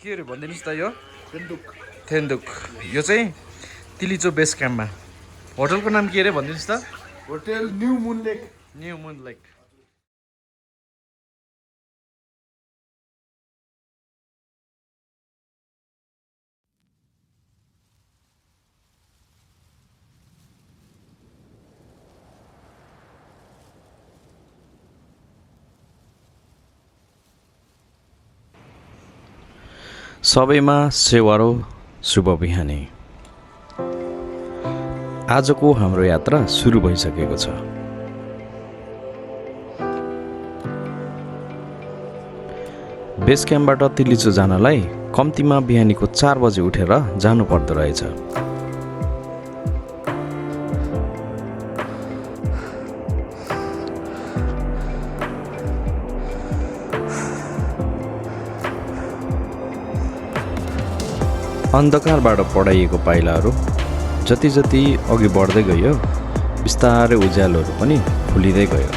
के अरे भनिदिनुहोस् त यो पेन्दुक थेन्दुक यो चाहिँ तिलिचो बेस क्याम्पमा होटलको नाम के अरे भनिदिनुहोस् त होटल न्यू मुन लेक न्यू मुन लेक सबैमा सेवारो शुभ बिहानी। आजको हाम्रो यात्रा सुरु भइसकेको छ। बेस क्याम्पबाट तिलिचो जानलाई कम्तीमा बिहानीको 4 बजे उठेर जानु पर्दो रहेछ। अन्धकारबाट पढाइएको पाइलाहरू जति जति अघि बढ्दै गयो बिस्तारै उज्यालोहरू पनि खुलिँदै गयो।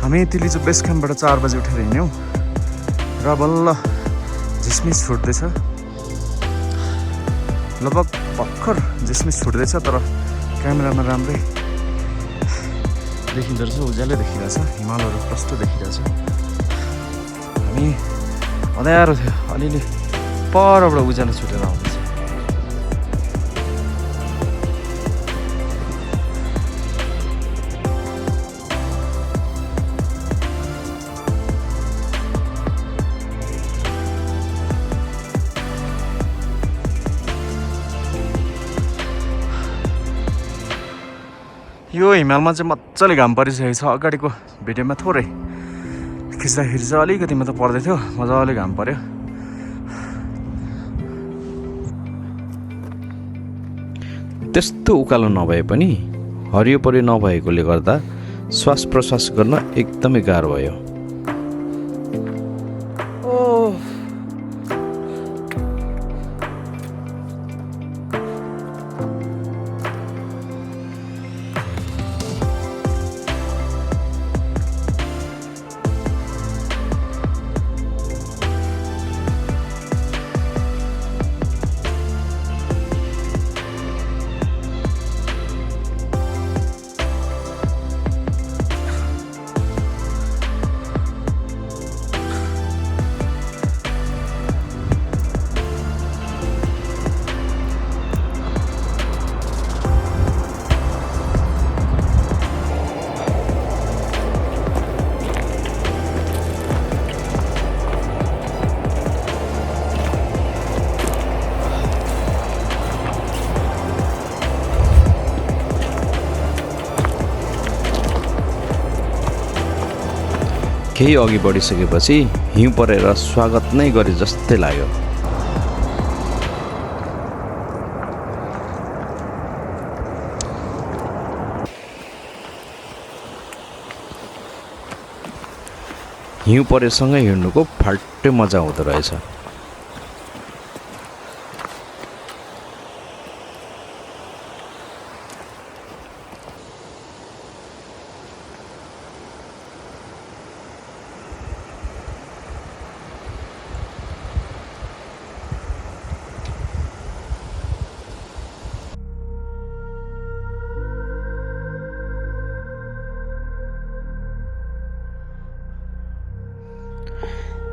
हामी तिलिचो बेस क्याम्पबाट 4 बजे उठेर हिँड्यौँ र बल्ल झिसमिस छुट्दैछ। लगभग भर्खर झिसमिस छुट्दैछ तर क्यामेरामा राम्रै देखिँदो रहेछ, उज्यालै देखिरहेछ, हिमालहरू प्रष्ट देखिरहेछ। हामी अँध्यारो थियो, अलिअलि परबाट उज्यालो छुटेर आउँदैछ। यो हिमालमा चाहिँ मजाले घाम परिसकेको छ। अगाडिको भिडियोमा थोरै खिच्दाखेरि चाहिँ अलिकति मात्र पर्दै थियो, मजाले घाम पर्यो। त्यस्तो उकालो नभए पनि हरियो परि नभएकोले गर्दा श्वास प्रश्वास गर्न एकदमै गाह्रो भयो। केही अघि बढिसकेपछि हिउँ परेर स्वागत नै गरे जस्तै लाग्यो। हिउँ परेसँगै हिँड्नुको फाल्टै मजा हुँदो रहेछ।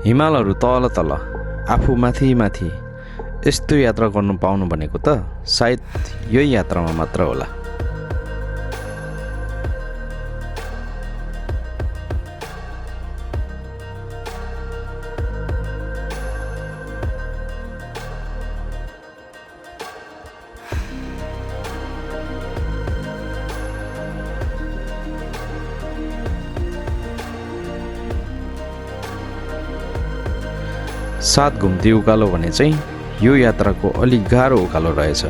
हिमालहरू तल तल, आफू माथि माथि, यस्तो यात्रा गर्नु पाउनु भनेको त सायद यही यात्रामा मात्र होला। सात घुम्ती उकालो भने चाहिँ यो यात्राको अलि गाह्रो उकालो रहेछ।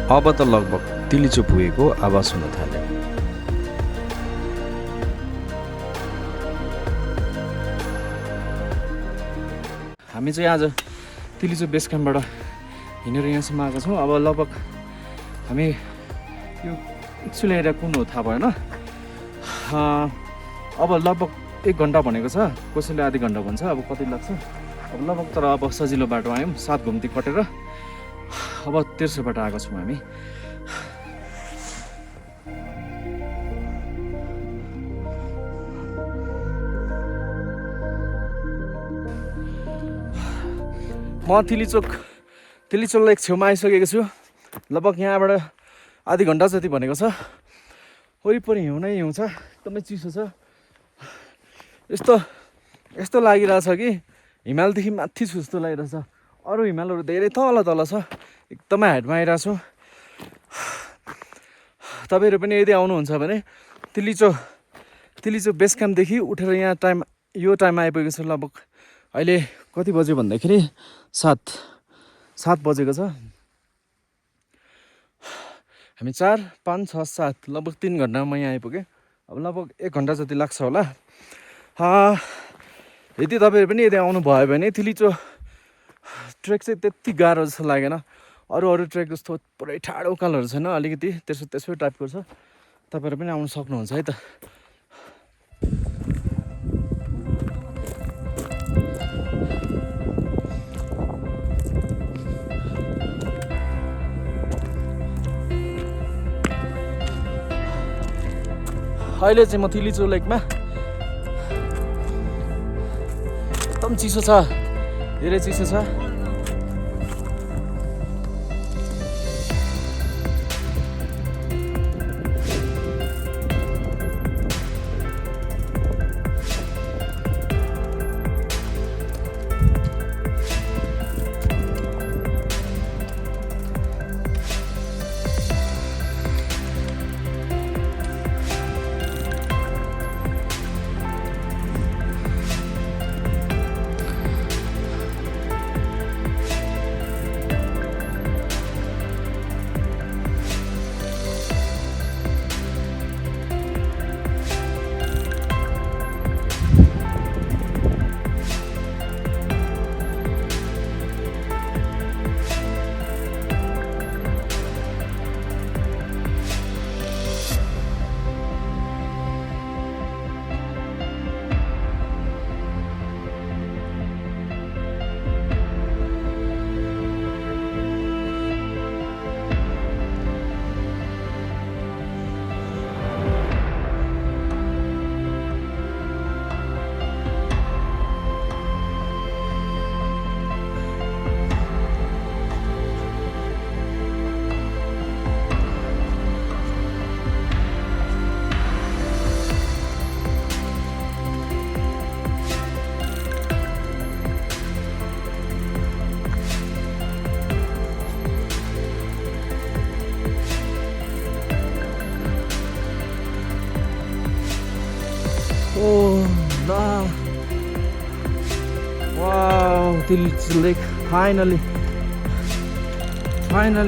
अब त लगभग तिलिचो पुगेको आवाज हुन थाल्यो। हामी चाहिँ आज तिलिचो बेस क्याम्पबाट हिँडेर यहाँसम्म आएको छौँ। अब लगभग हामी यो एक्चुअली एरिया कुन हो थाहा भएन। अब लगभग 1 घन्टा भनेको छ, कसैले आधी घन्टा भन्छ, अब कति लाग्छ अब लगभग। तर अब सजिलो बाटो आयौँ, 7 घुम्ती कटेर अब तेर्सोबाट आएको छौँ हामी। म तिलिचोक लेक छेउमा आइसकेको छु। लगभग यहाँबाट आधी घन्टा जति भनेको छ। वरिपरि हिउँ नै हिउँ छ, एकदमै चिसो छ। यस्तो लागिरहेछ कि हिमालदेखि माथि छु जस्तो लागिरहेछ। अरू हिमालहरू धेरै तल छ, एकदमै हाइटमा आइरहेको छु। तपाईँहरू पनि यदि आउनुहुन्छ भने तिलिचो बेस क्याम्पदेखि उठेर यहाँ यो टाइममा आइपुगेको छ। लगभग अहिले कति बज्यो भन्दाखेरि 7 बजेको छ। हामी 4, 5, 6, 7 लगभग 3 घन्टामा म यहाँ आइपुगेँ। अब लगभग 1 घन्टा जति लाग्छ होला। यदि तपाईँहरू पनि यदि आउनु भयो भने तिलिचो ट्रेक चाहिँ त्यति गाह्रो जस्तो लागेन। अरू ट्रेक जस्तो पुरै ठाडो उकालोहरू छैन, अलिकति त्यसो टाइपको छ। तपाईँहरू पनि आउनु सक्नुहुन्छ है त। अहिले चाहिँ म तिलिचो लेकमा, एकदम चिसो छ, धेरै चिसो छ। वाउ, तिलिचो लेक फाइनली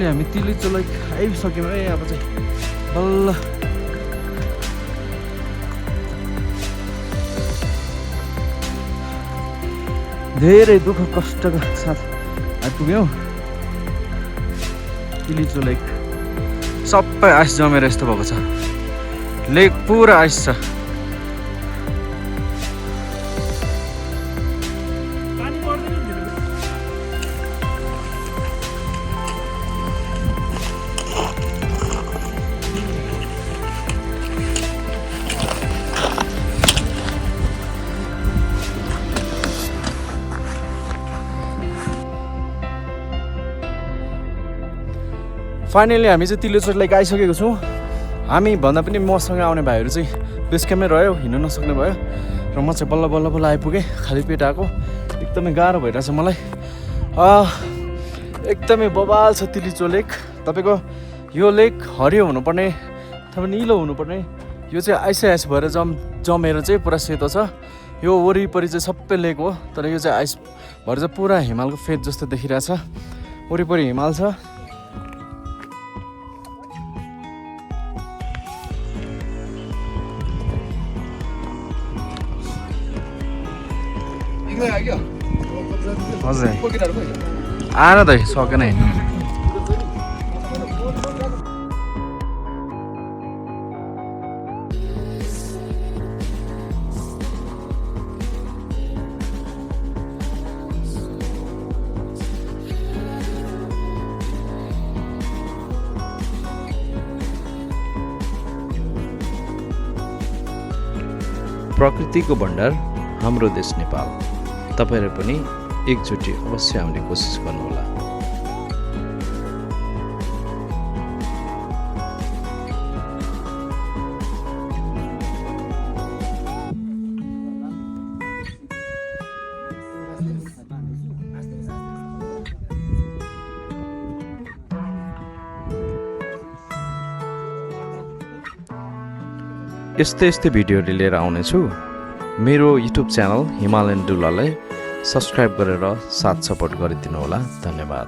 हामी तिलिचो लेक आइसक्यौँ है। अब चाहिँ बल्ल धेरै दुःख कष्टका साथ आइपुग्यौँ। तिलिचो लेक सबै आइस जमेर यस्तो भएको छ। लेक पुरा आइस छ। फाइनली हामी चाहिँ तिलिचो लेक आइसकेको छौँ। हामी भन्दा पनि मसँग आउने भाइहरू चाहिँ बेस क्याम्पमै रह्यो, हिँड्नु नसक्ने भयो र म चाहिँ बल्ल आइपुगेँ। खाली पेट आएको, एकदमै गाह्रो भइरहेछ मलाई। एकदमै बबाल छ तिलिचो लेक। तपाईँको यो लेक हरियो हुनुपर्ने अथवा निलो हुनुपर्ने, यो चाहिँ आइस भएर जमेर चाहिँ पुरा सेतो छ। यो वरिपरि चाहिँ सबै लेक हो, तर यो चाहिँ आइस भएर चाहिँ पुरा हिमालको फेद जस्तो देखिरहेछ। वरिपरि हिमाल छ। हजुर आएर त सकेन हिँड्नु प्रकृतिको भण्डार हाम्रो देश नेपाल। तपाईँहरू पनि एकचोटि अवश्य आउने कोसिस गर्नुहोला। यस्तै यस्तै भिडियोहरू लिएर आउनेछु। मेरो युट्युब च्यानल हिमालयन डुलालाई सब्सक्राइब गरेर साथ सपोर्ट गरिदिनु होला। धन्यवाद।